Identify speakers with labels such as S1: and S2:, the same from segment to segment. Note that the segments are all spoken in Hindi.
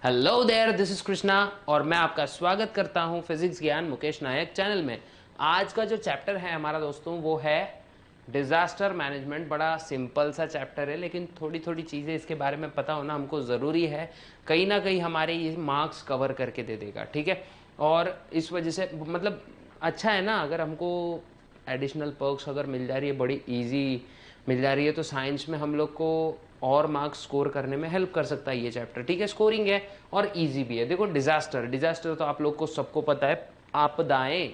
S1: Hello there, this is Krishna और मैं आपका स्वागत करता हूं फिजिक्स ज्ञान मुकेश नायक चैनल में। आज का जो चैप्टर है हमारा दोस्तों वो है डिजास्टर मैनेजमेंट। बड़ा सिंपल सा चैप्टर है लेकिन थोड़ी थोड़ी चीज़ें इसके बारे में पता होना हमको ज़रूरी है। कहीं ना कहीं हमारे ये मार्क्स कवर करके दे देगा, ठीक है। और इस वजह से मतलब अच्छा है ना, अगर हमको एडिशनल पर्क्स अगर मिल जा रही है, बड़ी इजी मिल जा रही है, तो साइंस में हम लोग को और मार्क्स स्कोर करने में हेल्प कर सकता है ये चैप्टर, ठीक है। स्कोरिंग है और इजी भी है। देखो डिजास्टर डिजास्टर तो आप लोग को सबको पता है, आपदाएं,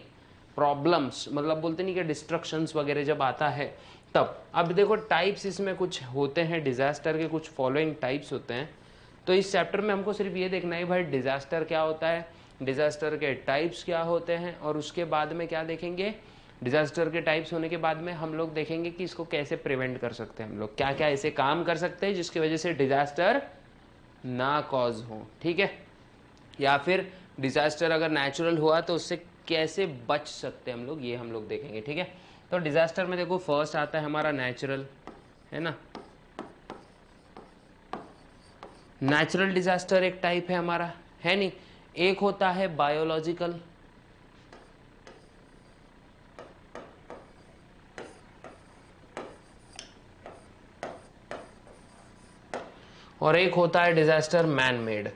S1: प्रॉब्लम्स, मतलब बोलते नहीं कि डिस्ट्रक्शंस वगैरह जब आता है तब। अब देखो टाइप्स इसमें कुछ होते हैं डिजास्टर के, कुछ फॉलोइंग टाइप्स होते हैं। तो इस चैप्टर में हमको सिर्फ ये देखना है भाई डिजास्टर क्या होता है, डिजास्टर के टाइप्स क्या होते हैं, और उसके बाद में क्या देखेंगे, डिजास्टर के टाइप्स होने के बाद में हम लोग देखेंगे कि इसको कैसे प्रिवेंट कर सकते हैं, हम लोग क्या क्या ऐसे काम कर सकते हैं जिसकी वजह से डिजास्टर ना कॉज हो, ठीक है। या फिर डिजास्टर अगर नेचुरल हुआ तो उससे कैसे बच सकते हैं हम लोग, ये हम लोग देखेंगे, ठीक है। तो डिजास्टर में देखो फर्स्ट आता है हमारा नेचुरल, है ना। नेचुरल डिजास्टर एक टाइप है हमारा, है नहीं। एक होता है बायोलॉजिकल, और एक होता है disaster man made.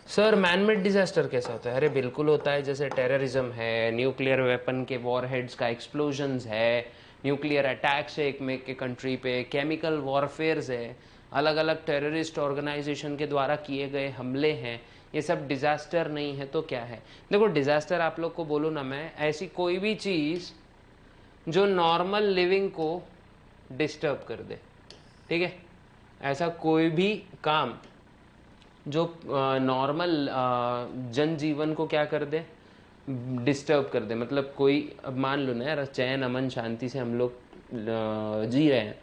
S1: Sir man made disaster कैसा होता है? अरे बिल्कुल होता है, जैसे टेररिज्म है, न्यूक्लियर वेपन के वॉरहेड्स का एक्सप्लोजन्स है, न्यूक्लियर अटैक्स है एक में के कंट्री पे, केमिकल वॉरफेयर्स है, अलग अलग टेररिस्ट ऑर्गेनाइजेशन के द्वारा किए गए हमले हैं। ये सब डिजास्टर नहीं है तो क्या है? देखो डिजास्टर आप लोग को बोलूँ ना मैं, ऐसी कोई भी चीज़ जो नॉर्मल लिविंग को डिस्टर्ब कर दे, ठीक है। ऐसा कोई भी काम जो नॉर्मल जनजीवन को क्या कर दे, डिस्टर्ब कर दे। मतलब कोई, अब मान लो ना यार, चैन अमन शांति से हम लोग जी रहे हैं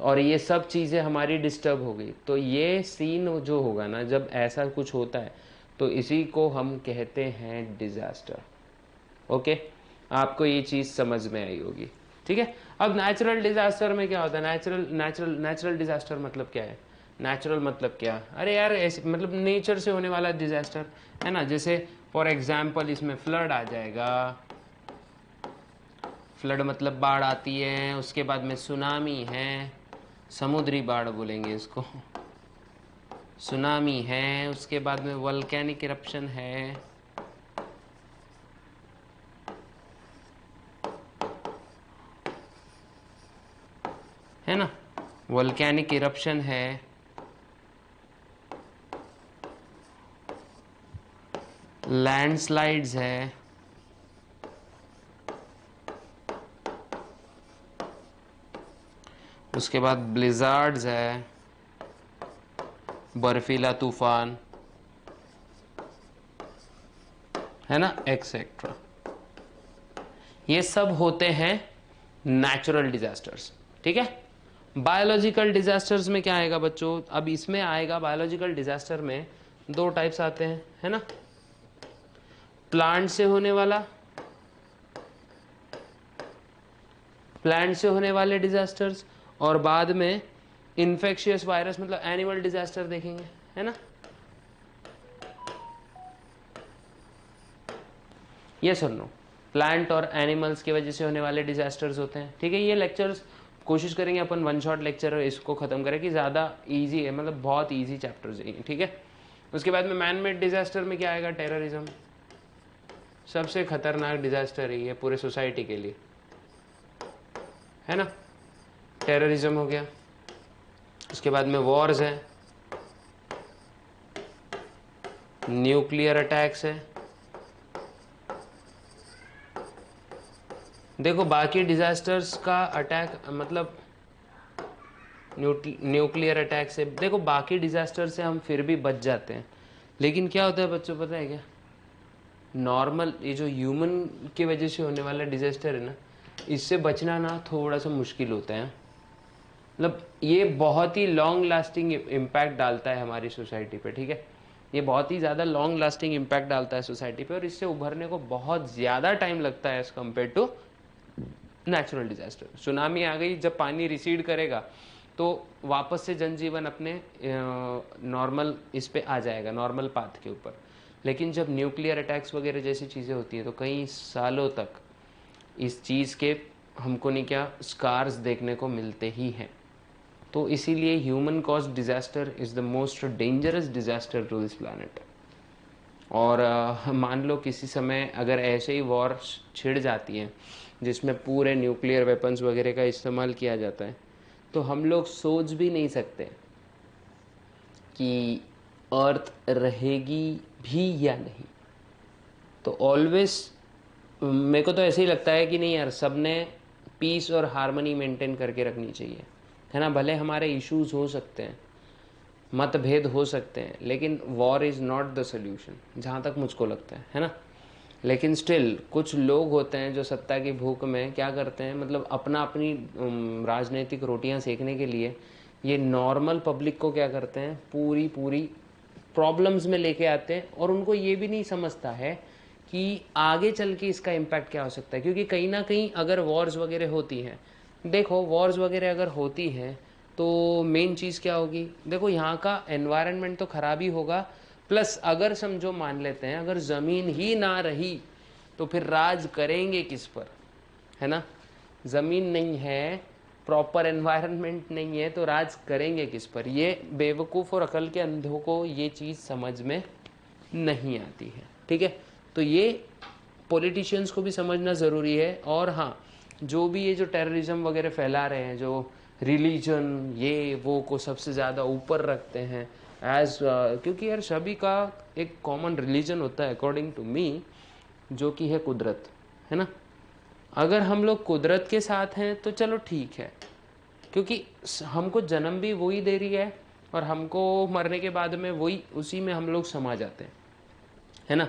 S1: और ये सब चीज़ें हमारी डिस्टर्ब हो गई, तो ये सीन जो होगा ना, जब ऐसा कुछ होता है तो इसी को हम कहते हैं डिजास्टर। ओके, आपको ये चीज़ समझ में आई होगी, ठीक है। अब नेचुरल डिजास्टर में क्या होता है? नेचुरल डिजास्टर मतलब क्या है? नेचुरल मतलब क्या? अरे यार ऐसे मतलब नेचर से होने वाला डिजास्टर, है ना। जैसे फॉर एग्जाम्पल इसमें फ्लड आ जाएगा। फ्लड मतलब बाढ़ आती है, उसके बाद में सुनामी है, समुद्री बाढ़ बोलेंगे इसको, सुनामी है, उसके बाद में वोल्केनिक इरप्शन है ना, वोल्केनिक इरप्शन है, लैंडस्लाइड्स है, उसके बाद ब्लिजार्ड्स है, बर्फीला तूफान, है ना, एक्सेट्रा। ये सब होते हैं नेचुरल डिजास्टर्स, ठीक है। बायोलॉजिकल डिजास्टर्स में क्या आएगा बच्चों? अब इसमें आएगा बायोलॉजिकल डिजास्टर में दो टाइप्स आते हैं, है ना। प्लांट से होने वाला, प्लांट से होने वाले डिजास्टर्स, और बाद में इन्फेक्शियस वायरस मतलब एनिमल डिजास्टर देखेंगे, है ना। ये सुन लो, प्लांट और एनिमल्स की वजह से होने वाले डिजास्टर्स होते हैं, ठीक है। ये लेक्चर्स कोशिश करेंगे अपन वन शॉट लेक्चर इसको खत्म करें कि ज़्यादा इजी है, मतलब बहुत इजी चैप्टर्स है, ठीक है। उसके बाद में मैन मेड डिजास्टर में क्या आएगा? टेररिज्म, सबसे खतरनाक डिजास्टर है ये पूरे सोसाइटी के लिए, है ना। टेररिज्म हो गया, उसके बाद में वॉर्स है, न्यूक्लियर अटैक्स है। देखो बाकी डिजास्टर्स का अटैक मतलब न्यूक्लियर अटैक से, देखो बाकी डिजास्टर से हम फिर भी बच जाते हैं, लेकिन क्या होता है बच्चों पता है क्या? नॉर्मल ये जो ह्यूमन की वजह से होने वाला डिजास्टर है ना, इससे बचना ना थोड़ा सा मुश्किल होता है। मतलब ये बहुत ही लॉन्ग लास्टिंग इम्पैक्ट डालता है हमारी सोसाइटी पे, ठीक है। ये बहुत ही ज़्यादा लॉन्ग लास्टिंग इम्पैक्ट डालता है सोसाइटी पे, और इससे उभरने को बहुत ज़्यादा टाइम लगता है as compared to natural disaster. Tsunami आ गई, जब पानी रिसीड करेगा तो वापस से जनजीवन अपने नॉर्मल इस पे आ जाएगा, नॉर्मल पाथ के ऊपर। लेकिन जब न्यूक्लियर अटैक्स वगैरह जैसी चीज़ें होती हैं तो कई सालों तक इस चीज़ के हमको नहीं क्या स्कार्स देखने को मिलते ही हैं। तो इसीलिए human caused disaster is the most dangerous disaster to this planet. और मान लो किसी समय अगर ऐसे ही वॉर छिड़ जाती है जिसमें पूरे न्यूक्लियर वेपन्स वगैरह का इस्तेमाल किया जाता है, तो हम लोग सोच भी नहीं सकते कि अर्थ रहेगी भी या नहीं। तो ऑलवेज मेरे को तो ऐसे ही लगता है कि नहीं यार, सब ने पीस और हार्मनी मेंटेन करके रखनी चाहिए, है ना। भले हमारे इश्यूज हो सकते हैं, मतभेद हो सकते हैं, लेकिन war is not the solution, जहाँ तक मुझको लगता है ना। लेकिन स्टिल कुछ लोग होते हैं जो सत्ता की भूख में क्या करते हैं, मतलब अपना अपनी राजनीतिक रोटियां सेकने के लिए ये नॉर्मल पब्लिक को क्या करते हैं, पूरी पूरी प्रॉब्लम्स में लेके आते हैं। और उनको ये भी नहीं समझता है कि आगे चल के इसका इम्पैक्ट क्या हो सकता है। क्योंकि कहीं ना कहीं अगर वॉर्स वगैरह होती हैं, देखो वॉर्स वगैरह अगर होती हैं तो मेन चीज़ क्या होगी, देखो यहाँ का एनवायरनमेंट तो ख़राब ही होगा, प्लस अगर समझो मान लेते हैं अगर ज़मीन ही ना रही तो फिर राज करेंगे किस पर, है ना। ज़मीन नहीं है, प्रॉपर एनवायरनमेंट नहीं है, तो राज करेंगे किस पर। ये बेवकूफ़ और अकल के अंधों को ये चीज़ समझ में नहीं आती है, ठीक है। तो ये पॉलिटिशियंस को भी समझना ज़रूरी है। और हाँ, जो भी ये जो टेररिज्म वगैरह फैला रहे हैं, जो रिलीजन ये वो को सबसे ज़्यादा ऊपर रखते हैं एज, क्योंकि यार सभी का एक कॉमन रिलीजन होता है अकॉर्डिंग टू मी, जो कि है कुदरत, है ना। अगर हम लोग कुदरत के साथ हैं तो चलो ठीक है, क्योंकि हमको जन्म भी वही दे रही है और हमको मरने के बाद में वही, उसी में हम लोग समा जाते हैं, है ना।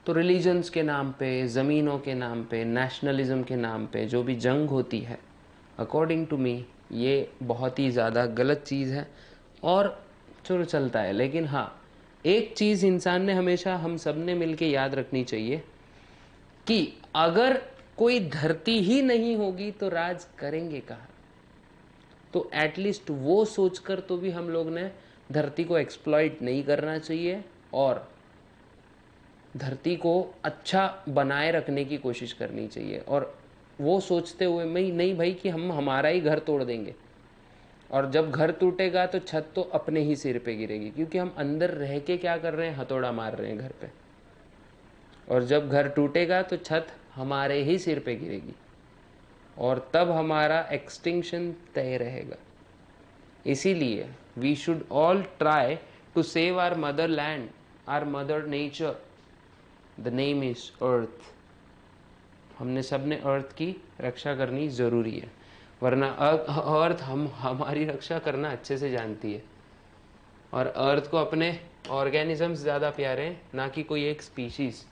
S1: तो रिलीजन्स के नाम पे, ज़मीनों के नाम पे, नेशनलिज्म के नाम पे जो भी जंग होती है, अकॉर्डिंग टू मी ये बहुत ही ज़्यादा गलत चीज़ है। और चलो चलता है, लेकिन हाँ एक चीज़ इंसान ने हमेशा हम सब ने मिल के याद रखनी चाहिए कि अगर कोई धरती ही नहीं होगी तो राज करेंगे कहाँ। तो एटलीस्ट वो सोचकर तो भी हम लोग ने धरती को एक्सप्लॉइट नहीं करना चाहिए और धरती को अच्छा बनाए रखने की कोशिश करनी चाहिए। और वो सोचते हुए मैं नहीं भाई कि हम हमारा ही घर तोड़ देंगे, और जब घर टूटेगा तो छत तो अपने ही सिर पे गिरेगी, क्योंकि हम अंदर रह के क्या कर रहे हैं, हथौड़ा मार रहे हैं घर पे। और जब घर टूटेगा तो छत हमारे ही सिर पे गिरेगी और तब हमारा एक्सटिंक्शन तय रहेगा। इसीलिए we should all try to save our motherland, our mother nature, the name is earth. हमने सब ने अर्थ की रक्षा करनी ज़रूरी है, वरना अर्थ हमारी रक्षा करना अच्छे से जानती है। और अर्थ को अपने ऑर्गेनिजम्स ज़्यादा प्यारे हैं, ना कि कोई एक species.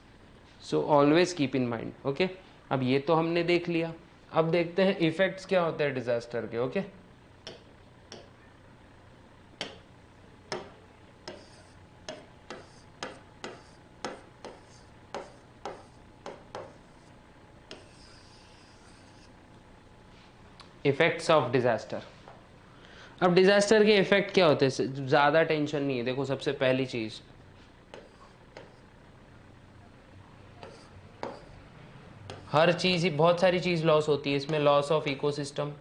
S1: So always keep in mind, okay. अब ये तो हमने देख लिया, अब देखते हैं इफेक्ट्स क्या होते हैं डिजास्टर के, ओके। Effects of disaster. अब डिजास्टर के इफेक्ट क्या होते हैं, ज़्यादा टेंशन नहीं है। देखो सबसे पहली चीज़, हर चीज़ ही, बहुत सारी चीज़ लॉस होती है इसमें। लॉस ऑफ इकोसिस्टम,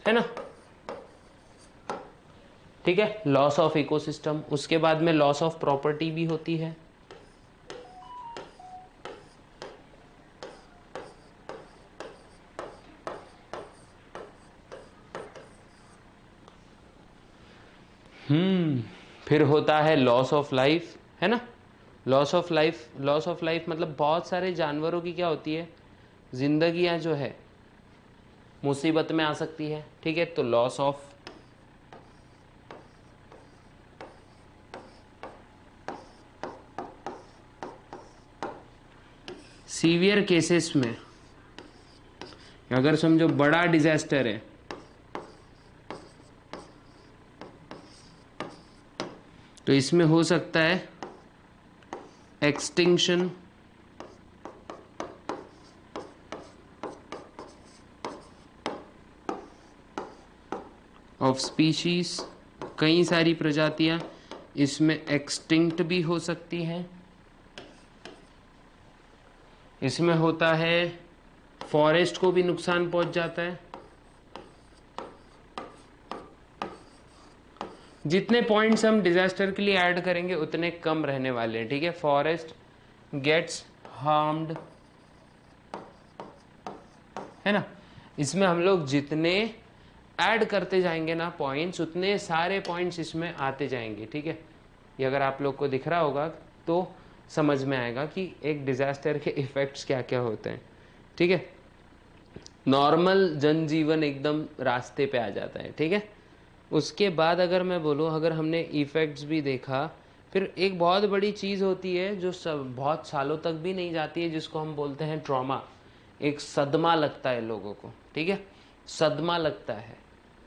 S1: है ना, ठीक है, लॉस ऑफ इकोसिस्टम। उसके बाद में लॉस ऑफ प्रॉपर्टी भी होती है, फिर होता है लॉस ऑफ लाइफ, है ना। Loss of life, loss of life मतलब बहुत सारे जानवरों की क्या होती है, जिंदगियां जो है मुसीबत में आ सकती है, ठीक है। तो लॉस ऑफ, सीवियर केसेस में अगर समझो बड़ा डिजास्टर है तो इसमें हो सकता है एक्सटिंक्शन ऑफ स्पीशीज, कई सारी प्रजातियां इसमें एक्सटिंक्ट भी हो सकती हैं। इसमें होता है फॉरेस्ट को भी नुकसान पहुंच जाता है। जितने पॉइंट्स हम डिजास्टर के लिए ऐड करेंगे उतने कम रहने वाले हैं, ठीक है। फॉरेस्ट गेट्स हार्म्ड, है ना। इसमें हम लोग जितने ऐड करते जाएंगे ना पॉइंट्स, उतने सारे पॉइंट्स इसमें आते जाएंगे, ठीक है। ये अगर आप लोग को दिख रहा होगा तो समझ में आएगा कि एक डिजास्टर के इफेक्ट्स क्या क्या होते हैं, ठीक है। नॉर्मल जनजीवन एकदम रास्ते पे आ जाता है, ठीक है। उसके बाद अगर मैं बोलूँ, अगर हमने इफ़ेक्ट्स भी देखा, फिर एक बहुत बड़ी चीज़ होती है जो सब बहुत सालों तक भी नहीं जाती है, जिसको हम बोलते हैं ट्रॉमा। एक सदमा लगता है लोगों को, ठीक है। सदमा लगता है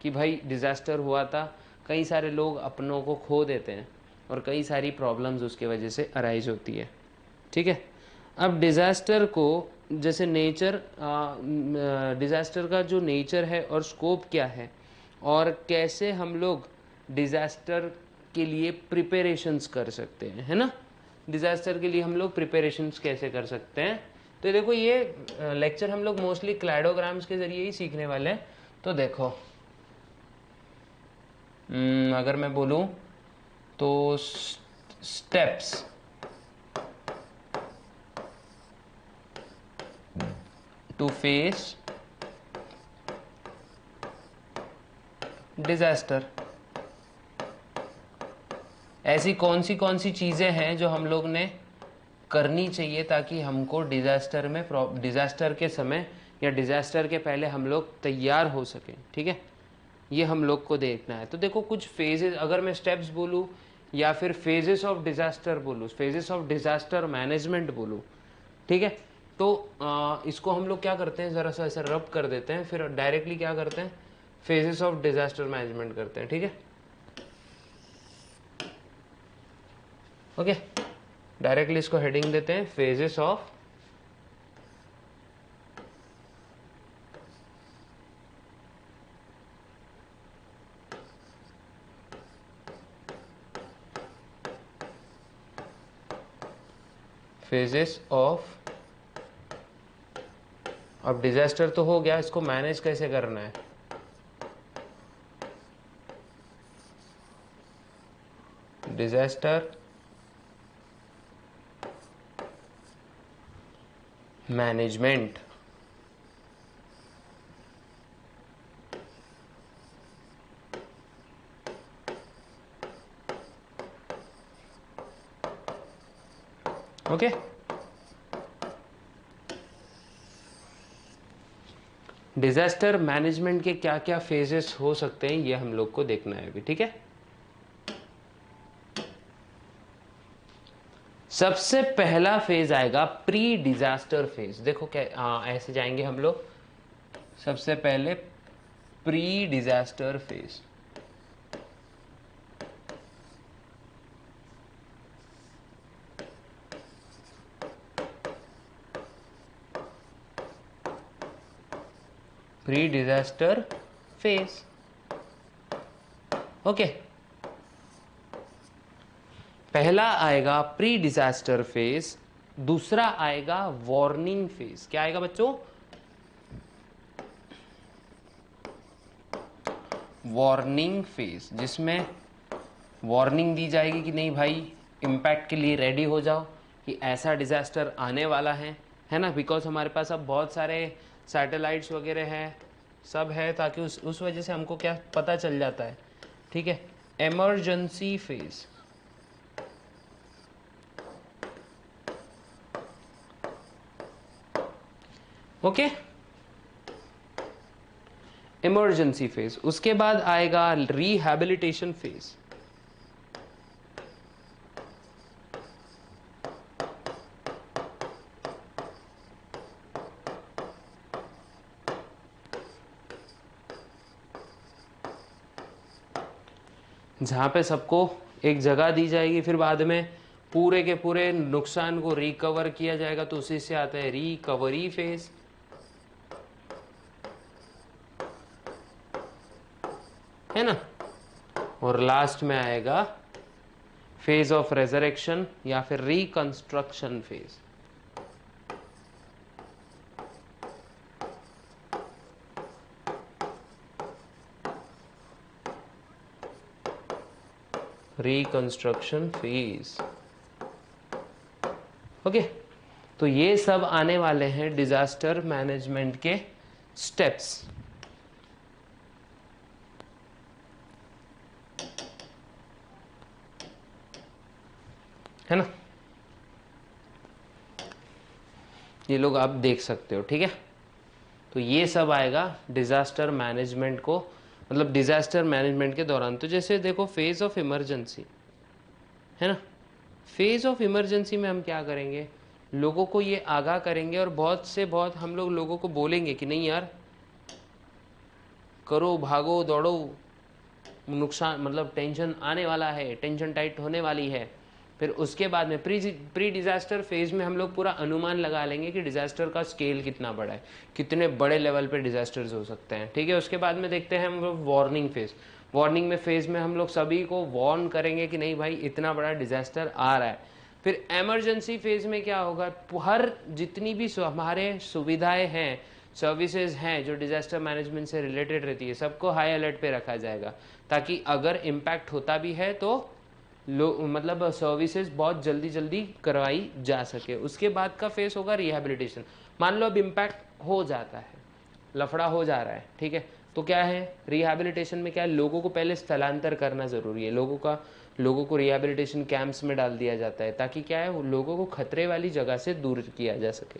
S1: कि भाई डिज़ास्टर हुआ था, कई सारे लोग अपनों को खो देते हैं और कई सारी प्रॉब्लम्स उसके वजह से अराइज होती है, ठीक है। अब डिज़ास्टर को जैसे नेचर, डिज़ास्टर का जो नेचर है और स्कोप क्या है और कैसे हम लोग डिज़ास्टर के लिए प्रिपरेशंस कर सकते हैं, है ना। डिज़ास्टर के लिए हम लोग प्रिपरेशंस कैसे कर सकते हैं, तो देखो ये लेक्चर हम लोग मोस्टली क्लैडोग्राम्स के ज़रिए ही सीखने वाले हैं। तो देखो अगर मैं बोलूँ तो स्टेप्स टू फेस डिजास्टर, ऐसी कौन सी चीज़ें हैं जो हम लोग ने करनी चाहिए ताकि हमको डिजास्टर में, डिजास्टर के समय या डिजास्टर के पहले हम लोग तैयार हो सकें, ठीक है। ये हम लोग को देखना है। तो देखो कुछ फेजेस, अगर मैं स्टेप्स बोलूँ या फिर फेजेस ऑफ डिजास्टर बोलूँ, फेजेस ऑफ डिजास्टर मैनेजमेंट बोलूँ, ठीक है। तो इसको हम लोग क्या करते हैं, ज़रा सा ऐसा रब कर देते हैं, फिर डायरेक्टली क्या करते हैं, फेजेस ऑफ डिजास्टर मैनेजमेंट करते हैं, ठीक है। ओके, डायरेक्टली इसको हेडिंग देते हैं फेजेस ऑफ अब डिजास्टर तो हो गया, इसको मैनेज कैसे करना है। Disaster management, okay. Disaster management के क्या क्या फेजेस हो सकते हैं ये हम लोग को देखना है अभी, ठीक है। सबसे पहला फेज आएगा प्री डिजास्टर फेज। देखो क्या ऐसे जाएंगे हम लोग, सबसे पहले pre disaster phase. Pre disaster phase, okay. पहला आएगा प्री डिजास्टर फेज, दूसरा आएगा वार्निंग फेज। क्या आएगा बच्चों, वार्निंग फेज, जिसमें वार्निंग दी जाएगी कि नहीं भाई इम्पैक्ट के लिए रेडी हो जाओ कि ऐसा डिजास्टर आने वाला है ना। बिकॉज हमारे पास अब बहुत सारे सैटेलाइट्स वगैरह हैं, सब है, ताकि उस वजह से हमको क्या पता चल जाता है, ठीक है। Emergency phase, okay, emergency phase. उसके बाद आएगा रिहैबिलिटेशन फेज। जहाँ पे सबको एक जगह दी जाएगी, फिर बाद में पूरे के पूरे नुकसान को रिकवर किया जाएगा, तो उसी से आता है रिकवरी फेज। है ना। और लास्ट में आएगा फेज ऑफ रेजरेक्शन या फिर reconstruction phase. Reconstruction phase. Okay, तो ये सब आने वाले हैं डिजास्टर मैनेजमेंट के स्टेप्स। है ना, ये लोग आप देख सकते हो, ठीक है। तो ये सब आएगा डिजास्टर मैनेजमेंट को, मतलब डिजास्टर मैनेजमेंट के दौरान। तो जैसे देखो फेज ऑफ इमरजेंसी है ना, फेज ऑफ इमरजेंसी में हम क्या करेंगे, लोगों को ये आगाह करेंगे और बहुत हम लोग लोगों को बोलेंगे कि नहीं यार, करो, भागो, दौड़ो, नुकसान मतलब टेंशन आने वाला है, टेंशन टाइट होने वाली है। फिर उसके बाद में प्री डिजास्टर फेज में हम लोग पूरा अनुमान लगा लेंगे कि डिजास्टर का स्केल कितना बड़ा है, कितने बड़े लेवल पे डिजास्टर्स हो सकते हैं, ठीक है। उसके बाद में देखते हैं हम लोग वार्निंग फेज। वार्निंग में फेज में हम लोग सभी को वार्न करेंगे कि नहीं भाई इतना बड़ा डिजास्टर आ रहा है। फिर इमरजेंसी फेज में क्या होगा, हर जितनी भी हमारे सुविधाएं हैं, सर्विसेज हैं जो डिजास्टर मैनेजमेंट से रिलेटेड रहती है, सबको हाई अलर्ट पे रखा जाएगा, ताकि अगर इम्पैक्ट होता भी है तो मतलब सर्विसेज बहुत जल्दी जल्दी करवाई जा सके। उसके बाद का फेस होगा रिहैबिलिटेशन। मान लो अब इम्पैक्ट हो जाता है, लफड़ा हो जा रहा है, ठीक है, तो क्या है रिहैबिलिटेशन में क्या है, लोगों को पहले स्थलांतर करना ज़रूरी है। लोगों को रिहैबिलिटेशन कैंप्स में डाल दिया जाता है, ताकि क्या है लोगों को खतरे वाली जगह से दूर किया जा सके,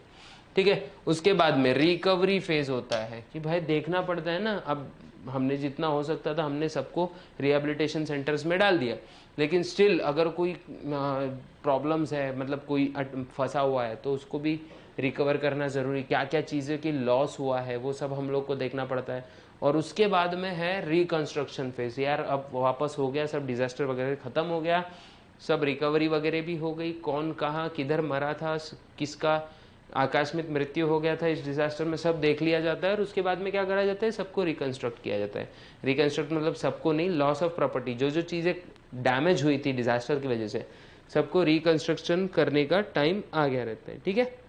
S1: ठीक है। उसके बाद में रिकवरी फेज होता है कि भाई देखना पड़ता है ना, अब हमने जितना हो सकता था हमने सबको रिहैबिलिटेशन सेंटर्स में डाल दिया, लेकिन स्टिल अगर कोई प्रॉब्लम्स है, मतलब कोई फंसा हुआ है, तो उसको भी रिकवर करना ज़रूरी, क्या क्या चीज़ें की लॉस हुआ है वो सब हम लोग को देखना पड़ता है। और उसके बाद में है रिकंस्ट्रक्शन फेज, यार अब वापस हो गया सब, डिज़ास्टर वगैरह ख़त्म हो गया, सब रिकवरी वगैरह भी हो गई, कौन कहाँ किधर मरा था, किसका आकस्मिक मृत्यु हो गया था इस डिजास्टर में, सब देख लिया जाता है। और उसके बाद में क्या करा जाता है, सबको रिकंस्ट्रक्ट किया जाता है। रिकंस्ट्रक्ट मतलब सबको नहीं, लॉस ऑफ प्रॉपर्टी, जो जो चीज़ें डैमेज हुई थी डिजास्टर की वजह से, सबको रिकंस्ट्रक्शन करने का टाइम आ गया रहता है, ठीक है।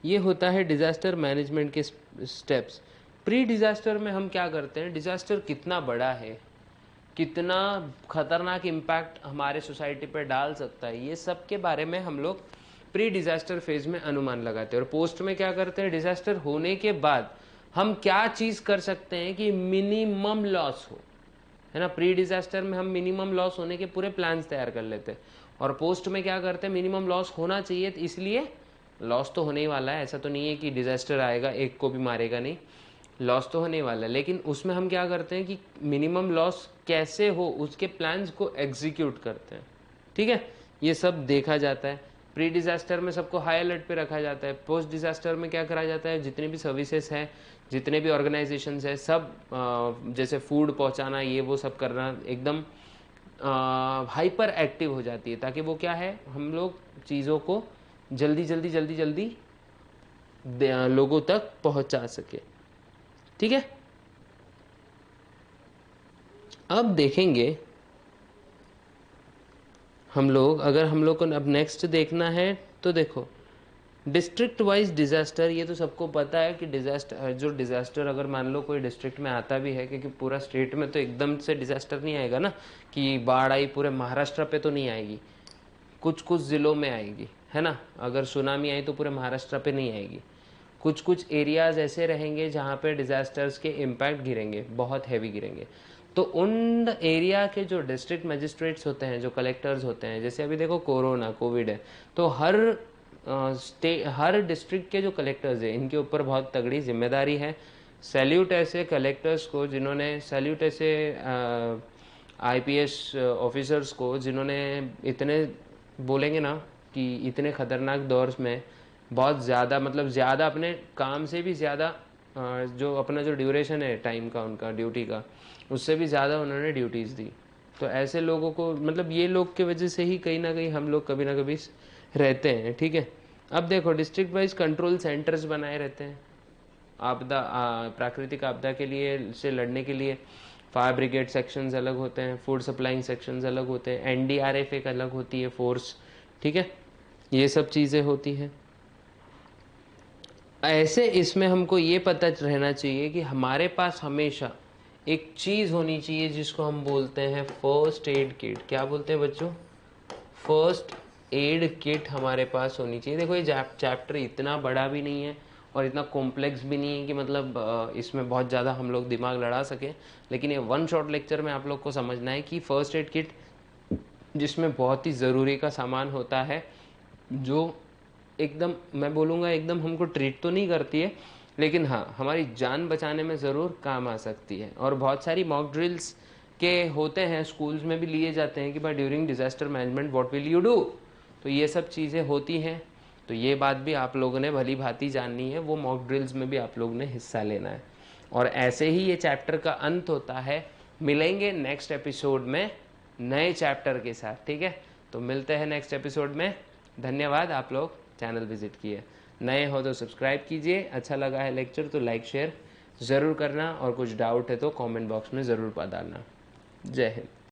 S1: ये होता है डिजास्टर मैनेजमेंट के स्टेप्स। प्री डिजास्टर में हम क्या करते हैं, डिजास्टर कितना बड़ा है, कितना खतरनाक इम्पैक्ट हमारे सोसाइटी पर डाल सकता है, ये सब के बारे में हम लोग प्री डिजास्टर फेज में अनुमान लगाते हैं। और पोस्ट में क्या करते हैं, डिजास्टर होने के बाद हम क्या चीज कर सकते हैं कि मिनिमम लॉस हो, है ना। प्री डिजास्टर में हम मिनिमम लॉस होने के पूरे प्लान्स तैयार कर लेते हैं, और पोस्ट में क्या करते हैं, मिनिमम लॉस होना चाहिए, तो इसलिए लॉस तो होने ही वाला है, ऐसा तो नहीं है कि डिजास्टर आएगा एक को भी मारेगा नहीं, लॉस तो होने वाला है, लेकिन उसमें हम क्या करते हैं कि मिनिमम लॉस कैसे हो उसके प्लान्स को एग्जीक्यूट करते हैं, ठीक है। ये सब देखा जाता है। प्री डिजास्टर में सबको हाई अलर्ट पे रखा जाता है। पोस्ट डिजास्टर में क्या करा जाता है, जितने भी सर्विसेज हैं, जितने भी ऑर्गेनाइजेशंस हैं, सब जैसे फूड पहुंचाना, ये वो सब करना एकदम हाइपर एक्टिव हो जाती है, ताकि वो क्या है हम लोग चीज़ों को जल्दी जल्दी जल्दी जल्दी लोगों तक पहुंचा सके, ठीक है। अब देखेंगे हम लोग, अगर हम लोग को अब नेक्स्ट देखना है तो देखो डिस्ट्रिक्ट वाइज डिजास्टर, ये तो सबको पता है कि डिजास्टर, जो डिजास्टर अगर मान लो कोई डिस्ट्रिक्ट में आता भी है, क्योंकि पूरा स्टेट में तो एकदम से डिजास्टर नहीं आएगा ना, कि बाढ़ आई पूरे महाराष्ट्र पे तो नहीं आएगी, कुछ कुछ ज़िलों में आएगी, है ना। अगर सुनामी आई तो पूरे महाराष्ट्र पे नहीं आएगी, कुछ कुछ एरियाज ऐसे रहेंगे जहाँ पे डिजास्टर्स के इम्पैक्ट गिरेंगे, बहुत हैवी गिरेंगे। तो उन एरिया के जो डिस्ट्रिक्ट मजिस्ट्रेट्स होते हैं, जो कलेक्टर्स होते हैं, जैसे अभी देखो कोरोना कोविड है, तो हर डिस्ट्रिक्ट के जो कलेक्टर्स हैं इनके ऊपर बहुत तगड़ी जिम्मेदारी है। सैल्यूट ऐसे कलेक्टर्स को जिन्होंने, सैल्यूट ऐसे आईपीएस ऑफिसर्स को जिन्होंने इतने, बोलेंगे ना कि इतने ख़तरनाक दौर में बहुत ज़्यादा, मतलब ज़्यादा अपने काम से भी ज़्यादा, जो अपना जो ड्यूरेशन है टाइम का उनका ड्यूटी का, उससे भी ज़्यादा उन्होंने ड्यूटीज़ दी। तो ऐसे लोगों को, मतलब ये लोग की वजह से ही कहीं ना कहीं हम लोग कभी ना कभी रहते हैं, ठीक है। अब देखो डिस्ट्रिक्ट वाइज कंट्रोल सेंटर्स बनाए रहते हैं आपदा, प्राकृतिक आपदा के लिए से लड़ने के लिए। फायर ब्रिगेड सेक्शंस अलग होते हैं, फूड सप्लाइंग सेक्शंस अलग होते हैं, एनडीआरएफ एक अलग होती है फोर्स, ठीक है, ये सब चीज़ें होती हैं। ऐसे इसमें हमको ये पता रहना चाहिए कि हमारे पास हमेशा एक चीज़ होनी चाहिए जिसको हम बोलते हैं फर्स्ट एड किट। क्या बोलते हैं बच्चों? फर्स्ट एड किट हमारे पास होनी चाहिए। देखो ये चैप्टर इतना बड़ा भी नहीं है और इतना कॉम्प्लेक्स भी नहीं है कि मतलब इसमें बहुत ज़्यादा हम लोग दिमाग लड़ा सकें, लेकिन ये वन शॉट लेक्चर में आप लोग को समझना है कि फर्स्ट एड किट जिसमें बहुत ही ज़रूरी का सामान होता है, जो एकदम मैं बोलूँगा एकदम हमको ट्रीट तो नहीं करती है, लेकिन हाँ हमारी जान बचाने में ज़रूर काम आ सकती है। और बहुत सारी मॉक ड्रिल्स के होते हैं, स्कूल्स में भी लिए जाते हैं कि भाई during disaster management what will you do, तो ये सब चीज़ें होती हैं। तो ये बात भी आप लोगों ने भली भांति जाननी है, वो मॉक ड्रिल्स में भी आप लोगों ने हिस्सा लेना है। और ऐसे ही ये चैप्टर का अंत होता है। मिलेंगे नेक्स्ट एपिसोड में नए चैप्टर के साथ, ठीक है? तो मिलते हैं नेक्स्ट एपिसोड में। धन्यवाद, आप लोग चैनल विजिट किए। नए हो तो सब्सक्राइब कीजिए, अच्छा लगा है लेक्चर तो लाइक शेयर ज़रूर करना, और कुछ डाउट है तो कमेंट बॉक्स में ज़रूर डालना। जय हिंद।